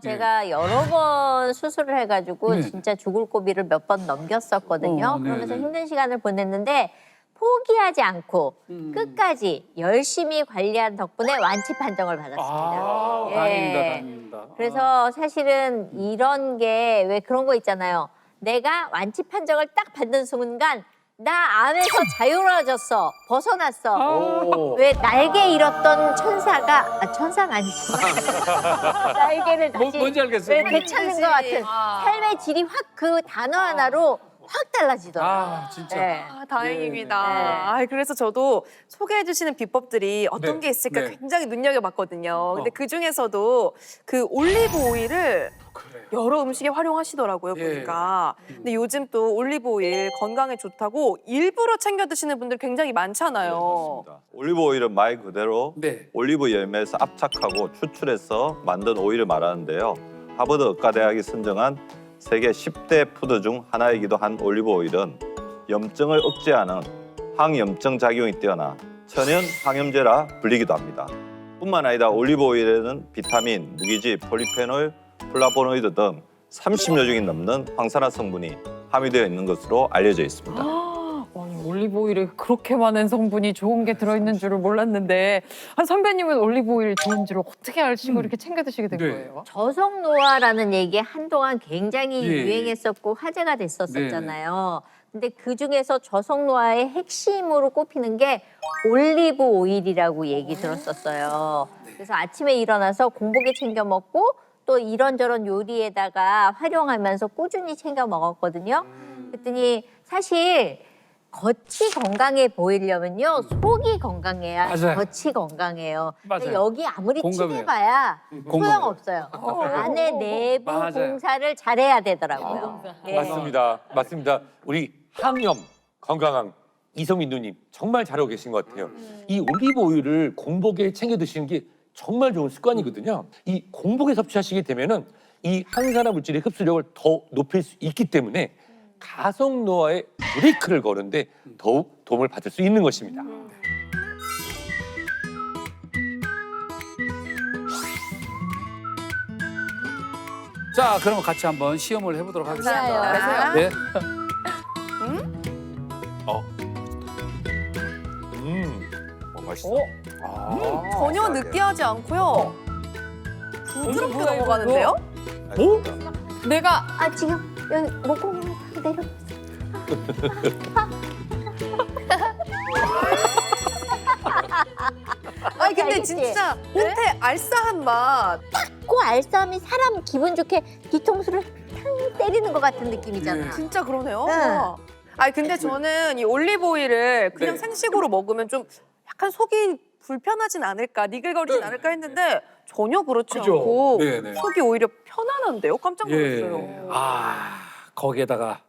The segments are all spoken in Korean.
제가 여러 번 수술을 해가지고 네. 진짜 죽을 고비를 몇 번 넘겼었거든요. 네, 그러면서 네. 힘든 시간을 보냈는데 포기하지 않고 끝까지 열심히 관리한 덕분에 완치 판정을 받았습니다. 예. 다행입니다, 다행입니다. 그래서 사실은 이런 게 왜 그런 거 있잖아요. 내가 완치 판정을 딱 받는 순간 나 안에서 자유로워졌어. 벗어났어. 왜 날개 잃었던 천사가 천사는 아니지. 날개를 다시 뭔지 알겠어요. 왜 되찾는 것 같은 삶의 질이 확 그 단어 하나로 확 달라지더라고요. 아, 진짜. 네. 아, 다행입니다. 네. 아, 그래서 저도 소개해 주시는 비법들이 어떤 네, 게 있을까 네. 굉장히 눈여겨봤거든요. 근데 그 중에서도 그 올리브 오일을 그래요. 여러 음식에 활용하시더라고요, 예. 보니까. 근데 요즘 또 올리브 오일 건강에 좋다고 일부러 챙겨 드시는 분들 굉장히 많잖아요. 올리브 오일은 말 그대로 네. 올리브 열매에서 압착하고 추출해서 만든 오일을 말하는데요. 하버드 의과대학이 선정한 세계 10대 푸드 중 하나이기도 한 올리브 오일은 염증을 억제하는 항염증 작용이 뛰어나 천연 항염제라 불리기도 합니다. 뿐만 아니라 올리브 오일에는 비타민, 무기질, 폴리페놀, 플라보노이드 등 30여 종이 넘는 황산화 성분이 함유되어 있는 것으로 알려져 있습니다. 아니, 올리브 오일에 그렇게 많은 성분이 좋은 게 들어있는 줄을 몰랐는데 선배님은 올리브 오일 좋은 줄을 어떻게 아시고 이렇게 챙겨 드시게 된 네. 거예요? 저속 노화라는 얘기 한동안 굉장히 예. 유행했었고 화제가 됐었잖아요. 근데 그 중에서 저속 노화의 핵심으로 꼽히는 게 올리브 오일이라고 얘기 들었었어요. 그래서 아침에 일어나서 공복에 챙겨 먹고 또 이런저런 요리에다가 활용하면서 꾸준히 챙겨 먹었거든요. 그랬더니 사실 겉이 건강해 보이려면요 속이 건강해야 맞아요. 겉이 건강해요. 근데 맞아요. 여기 아무리 공감해요. 칠해봐야 공감해요. 소용없어요. 안에 내부 맞아요. 공사를 잘해야 되더라고요. 예. 맞습니다. 맞습니다. 우리 항염 건강한 이성민 누님 정말 잘하고 계신 것 같아요. 이 올리브 오일을 공복에 챙겨 드시는 게 정말 좋은 습관이거든요. 이 공복에 섭취하시게 되면은 이 항산화 물질의 흡수력을 더 높일 수 있기 때문에 가속 노화에 브레이크를 거는데 더욱 도움을 받을 수 있는 것입니다. 자, 그러면 같이 한번 시험을 해보도록 하겠습니다. 감사합니다. 네. 맛있어. 전혀 느끼하지 않고요. 부드럽게 뭐야, 이거? 넘어가는데요? 내가 아 지금 여기 목공이 내려. 아니 근데 알겠지? 진짜 혼태 알싸한 맛. 그 알싸함이 사람 기분 좋게 뒤통수를 탕 때리는 것 같은 느낌이잖아. 네. 진짜 그러네요. 네. 아니 근데 저는 이 올리브 오일을 그냥 네. 생식으로 먹으면 좀 약간 속이 불편하진 않을까, 니글거리진 네. 않을까 했는데 전혀 그렇지 그죠? 않고 네, 네. 속이 오히려 편안한데요? 깜짝 놀랐어요. 예. 아, 거기에다가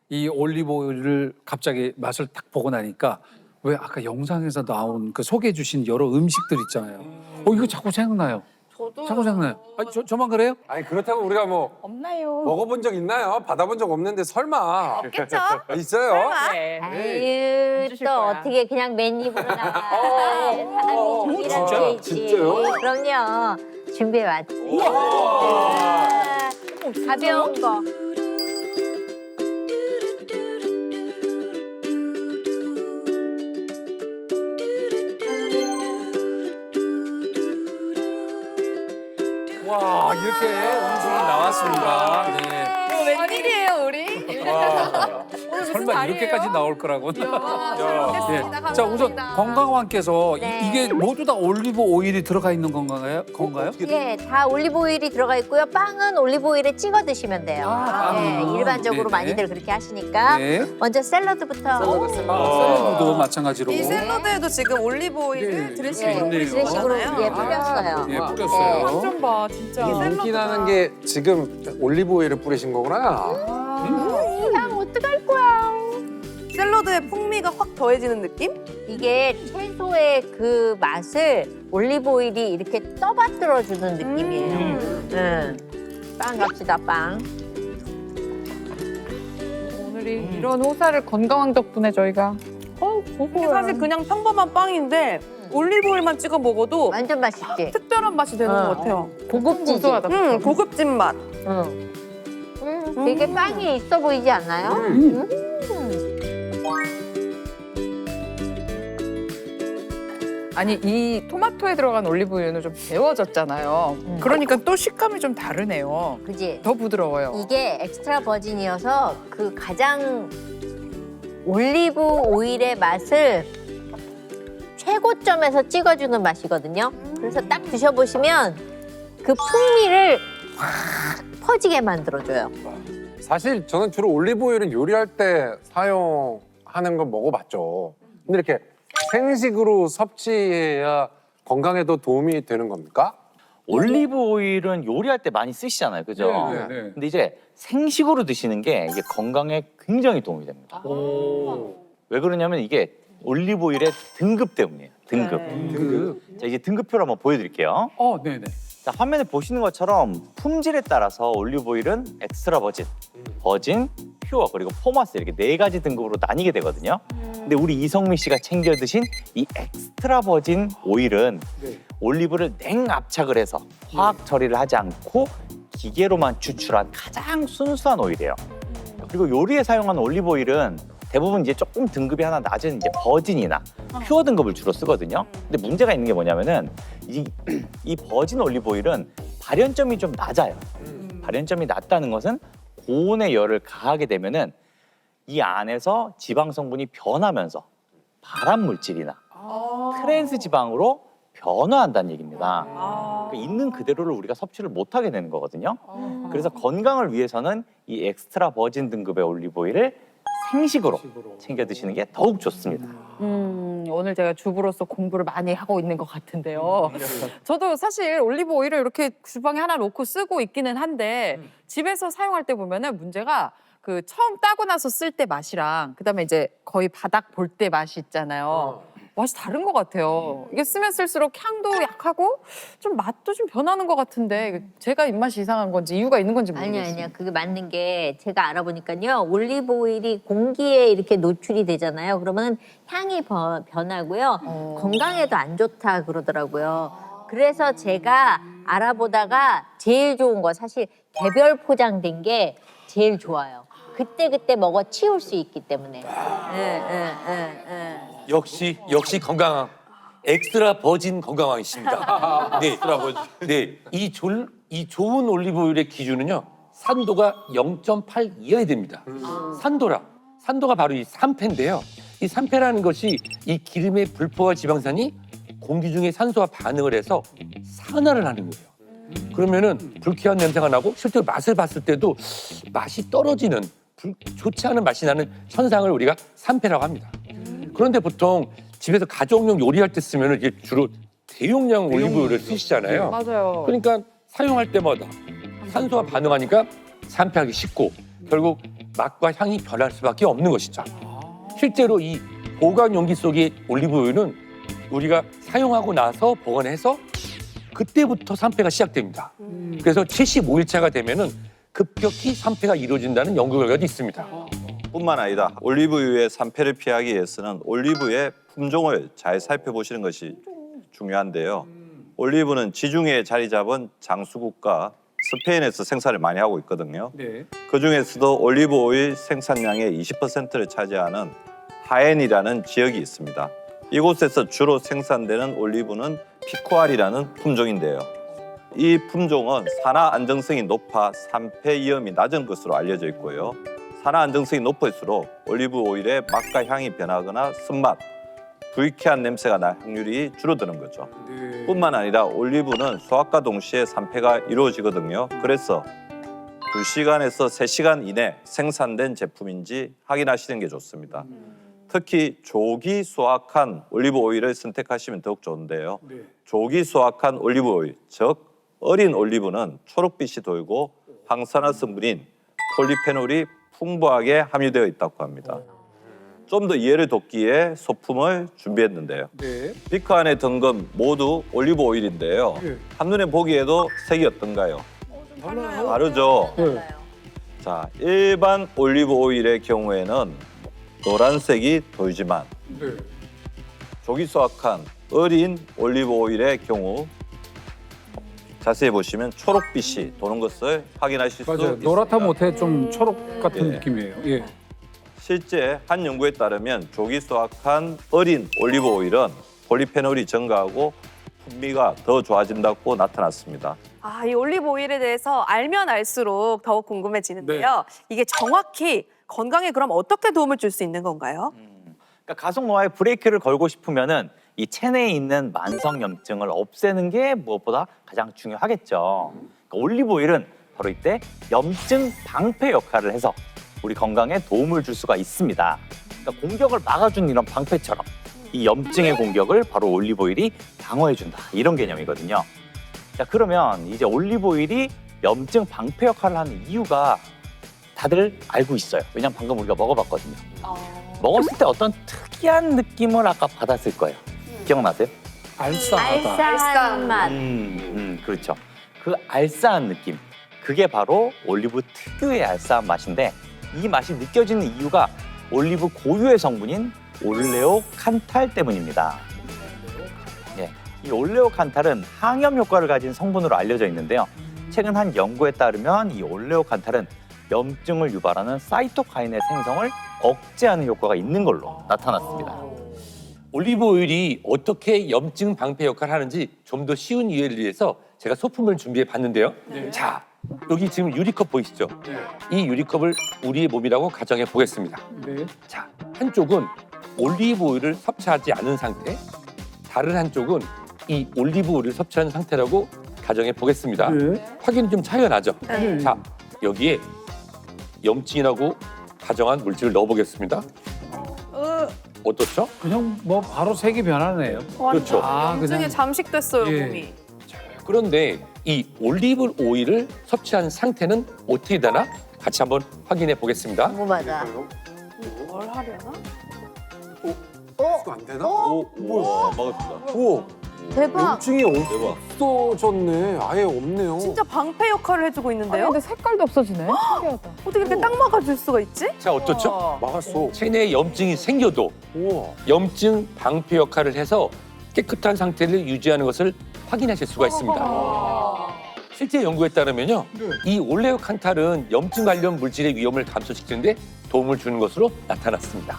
이 올리브 오일을 갑자기 맛을 딱 보고 나니까 왜 아까 영상에서 나온 그 소개해 주신 여러 음식들 있잖아요. 이거 자꾸 생각나요. 저도 자꾸 생각나요. 아니, 저만 그래요? 아니 그렇다고 우리가 뭐 없나요? 먹어본 적 있나요? 받아본 적 없는데 설마 없겠죠? 있어요? 설마? 네. 아유 주실 또 거야. 어떻게 그냥 맨입으로 나가. 사람이 진짜? 준비라는 게 있지. 진짜요? 그럼요. 준비해 왔지. 가벼운 거. 와, 이렇게 음식이 나왔습니다. 네. 웬일이에요, 우리? 설마 이렇게까지 나올 거라고. 네. 알겠습니다. 자, 우선 감사합니다. 건강왕께서 네. 이게 모두 다 올리브 오일이 들어가 있는 건가요? 예, 다 올리브 오일이 들어가 있고요. 빵은 올리브 오일에 찍어 드시면 돼요. 아, 예, 빵은. 일반적으로 네네. 많이들 그렇게 하시니까. 네. 먼저 샐러드부터. 샐러드도 마찬가지로. 이 샐러드에도 지금 올리브 오일을 네, 드레싱으로 좋네요. 드레싱으로 뿌리셨잖아요. 예, 뿌렸어요. 예, 뿌렸어요. 맛 좀 봐, 진짜. 인기 나는 게 지금 올리브 오일을 뿌리신 거구나. 그냥 어떡할 거야. 샐러드의 풍미가 확 더해지는 느낌? 이게 채소의 그 맛을 올리브 오일이 이렇게 떠받들어 주는 느낌이에요. 빵 갑시다, 빵. 오늘이 이런 호사를 건강한 덕분에 저희가 이게 사실 그냥 평범한 빵인데 올리브 오일만 찍어 먹어도 완전 맛있지. 특별한 맛이 되는 것 같아요. 고급지지. 고소하다. 고급진 맛. 응. 되게 빵이 있어 보이지 않나요? 아니 이 토마토에 들어간 올리브유는 좀 데워졌잖아요. 그러니까 또 식감이 좀 다르네요. 그지? 더 부드러워요. 이게 엑스트라 버진이어서 그 가장 올리브 오일의 맛을 최고점에서 찍어주는 맛이거든요. 그래서 딱 드셔보시면 그 풍미를 확 퍼지게 만들어줘요. 사실 저는 주로 올리브 오일은 요리할 때 사용하는 건 먹어봤죠. 근데 이렇게 생식으로 섭취해야 건강에도 도움이 되는 겁니까? 올리브 오일은 요리할 때 많이 쓰시잖아요, 그죠? 네, 네. 근데 이제 생식으로 드시는 게 이게 건강에 굉장히 도움이 됩니다. 왜 그러냐면 이게 올리브 오일의 등급 때문이에요. 등급. 자, 이제 등급표를 한번 보여드릴게요. 네네. 자, 화면에 보시는 것처럼 품질에 따라서 올리브 오일은 엑스트라 버진, 버진, 퓨어 그리고 포마스 이렇게 4가지 등급으로 나뉘게 되거든요. 근데 우리 이성민 씨가 챙겨 드신 이 엑스트라 버진 오일은 올리브를 냉압착을 해서 화학 처리를 하지 않고 기계로만 추출한 가장 순수한 오일이에요. 그리고 요리에 사용하는 올리브 오일은 대부분 이제 조금 등급이 하나 낮은 이제 버진이나 퓨어 등급을 주로 쓰거든요. 근데 문제가 있는 게 뭐냐면은 이 버진 올리브 오일은 발연점이 좀 낮아요. 발연점이 낮다는 것은 고온의 열을 가하게 되면은 이 안에서 지방 성분이 변하면서 발암 물질이나 트랜스 지방으로 변화한다는 얘기입니다. 그러니까 있는 그대로를 우리가 섭취를 못하게 되는 거거든요. 그래서 건강을 위해서는 이 엑스트라 버진 등급의 올리브 오일을 생식으로 챙겨 드시는 게 더욱 좋습니다. 오늘 제가 주부로서 공부를 많이 하고 있는 것 같은데요. 저도 사실 올리브 오일을 이렇게 주방에 하나 놓고 쓰고 있기는 한데 집에서 사용할 때 보면은 문제가 그 처음 따고 나서 쓸 때 맛이랑 그다음에 이제 거의 바닥 볼 때 맛이 있잖아요. 맛이 다른 것 같아요. 이게 쓰면 쓸수록 향도 약하고 좀 맛도 좀 변하는 것 같은데 제가 입맛이 이상한 건지 이유가 있는 건지 모르겠어요. 아니야. 그게 맞는 게 제가 알아보니까요. 올리브 오일이 공기에 이렇게 노출이 되잖아요. 그러면 향이 변하고요. 건강에도 안 좋다 그러더라고요. 그래서 제가 알아보다가 제일 좋은 거 사실 개별 포장된 게 제일 좋아요. 그때 먹어 치울 수 있기 때문에. 역시 건강한 엑스트라 버진 건강왕이십니다. 네, 엑스트라 버진. 네, 이 좋은 올리브 오일의 기준은요. 산도가 0.8 이하야 됩니다. 산도가 바로 이 산패인데요. 이 산패라는 것이 이 기름의 불포화 지방산이 공기 중에 산소와 반응을 해서 산화를 하는 거예요. 그러면은 불쾌한 냄새가 나고 실제로 맛을 봤을 때도 맛이 떨어지는 좋지 않은 맛이 나는 현상을 우리가 산패라고 합니다. 그런데 보통 집에서 가정용 요리할 때 쓰면 이게 주로 대용량 올리브유를 쓰시잖아요. 맞아요. 그러니까 사용할 때마다 산소와 반응하니까 산패하기 쉽고 결국 맛과 향이 변할 수밖에 없는 것이죠. 실제로 이 보관 용기 속의 올리브유는 우리가 사용하고 나서 보관해서 그때부터 산패가 시작됩니다. 그래서 75일차가 되면은 급격히 산패가 이루어진다는 연구 결과도 있습니다. 뿐만 아니라 올리브유의 산패를 피하기 위해서는 올리브의 품종을 잘 살펴보시는 것이 중요한데요. 올리브는 지중해에 자리 잡은 장수국가 스페인에서 생산을 많이 하고 있거든요. 네. 그중에서도 올리브 오일 생산량의 20%를 차지하는 하엔이라는 지역이 있습니다. 이곳에서 주로 생산되는 올리브는 피코알이라는 품종인데요. 이 품종은 산화 안정성이 높아 산패 위험이 낮은 것으로 알려져 있고요. 산화 안정성이 높을수록 올리브 오일의 맛과 향이 변하거나 쓴맛, 불쾌한 냄새가 날 확률이 줄어드는 거죠. 뿐만 아니라 올리브는 수확과 동시에 산패가 이루어지거든요. 그래서 2시간에서 3시간 이내 생산된 제품인지 확인하시는 게 좋습니다. 특히 조기 수확한 올리브 오일을 선택하시면 더욱 좋은데요. 조기 수확한 올리브 오일, 즉 어린 올리브는 초록빛이 돌고 항산화 성분인 폴리페놀이 풍부하게 함유되어 있다고 합니다. 좀 더 이해를 돕기에 소품을 준비했는데요. 네. 비커 안에 든 건 모두 올리브 오일인데요. 한눈에 보기에도 색이 어떤가요? 다르죠? 자, 일반 올리브 오일의 경우에는 노란색이 돌지만 조기 수확한 어린 올리브 오일의 경우 자세히 보시면 초록빛이 도는 것을 확인하실 수 맞아요. 있습니다. 노랗다 못해 좀 초록 같은 예. 느낌이에요. 예. 실제 한 연구에 따르면 조기 수확한 어린 올리브 오일은 폴리페놀이 증가하고 풍미가 더 좋아진다고 나타났습니다. 아, 이 올리브 오일에 대해서 알면 알수록 더욱 궁금해지는데요. 이게 정확히 건강에 그럼 어떻게 도움을 줄 수 있는 건가요? 그러니까 가속 노화에 브레이크를 걸고 싶으면은 이 체내에 있는 만성 염증을 없애는 게 무엇보다 가장 중요하겠죠. 그러니까 올리브 오일은 바로 이때 염증 방패 역할을 해서 우리 건강에 도움을 줄 수가 있습니다. 그러니까 공격을 막아주는 이런 방패처럼 이 염증의 공격을 바로 올리브 오일이 방어해준다 이런 개념이거든요. 자, 그러면 이제 올리브 오일이 염증 방패 역할을 하는 이유가 다들 알고 있어요. 왜냐면 방금 우리가 먹어봤거든요. 먹었을 때 어떤 특이한 느낌을 아까 받았을 거예요. 기억나세요? 알싸하다. 알싸한 맛. 그렇죠. 그 알싸한 느낌, 그게 바로 올리브 특유의 알싸한 맛인데 이 맛이 느껴지는 이유가 올리브 고유의 성분인 올레오칸탈 때문입니다. 예, 이 올레오칸탈은 항염 효과를 가진 성분으로 알려져 있는데요. 최근 한 연구에 따르면 이 올레오칸탈은 염증을 유발하는 사이토카인의 생성을 억제하는 효과가 있는 걸로 나타났습니다. 올리브 오일이 어떻게 염증 방패 역할을 하는지 좀 더 쉬운 이해를 위해서 제가 소품을 준비해 봤는데요. 자, 여기 지금 유리컵 보이시죠? 이 유리컵을 우리의 몸이라고 가정해 보겠습니다. 네. 자, 한쪽은 올리브 오일을 섭취하지 않은 상태, 다른 한쪽은 이 올리브 오일을 섭취한 상태라고 가정해 보겠습니다. 네. 확인이 좀 차이가 나죠? 네. 자, 여기에 염증이라고 가정한 물질을 넣어보겠습니다. 어떻죠? 그냥 뭐 바로 색이 변하네요. 그렇죠. 아, 염증에 그냥 잠식됐어요, 예. 몸이. 그런데 이 올리브 오일을 섭취한 상태는 어떻게 되나? 같이 한번 확인해 보겠습니다. 궁금하다. 뭘 하려나? 이거 안 되나? 우와, 먹었습니다. 우와, 대박. 염증이 없어졌네. 아예 없네요. 진짜 방패 역할을 해주고 아니, 있는데요? 근데 색깔도 없어지네. 신기하다. 어떻게 이렇게 딱 막아줄 수가 있지? 자, 어떻죠? 막았어. 체내에 염증이 생겨도 우와. 염증 방패 역할을 해서 깨끗한 상태를 유지하는 것을 확인하실 수가 있습니다. 실제 연구에 따르면요, 이 올레오칸탈은 염증 관련 물질의 위험을 감소시키는데 도움을 주는 것으로 나타났습니다.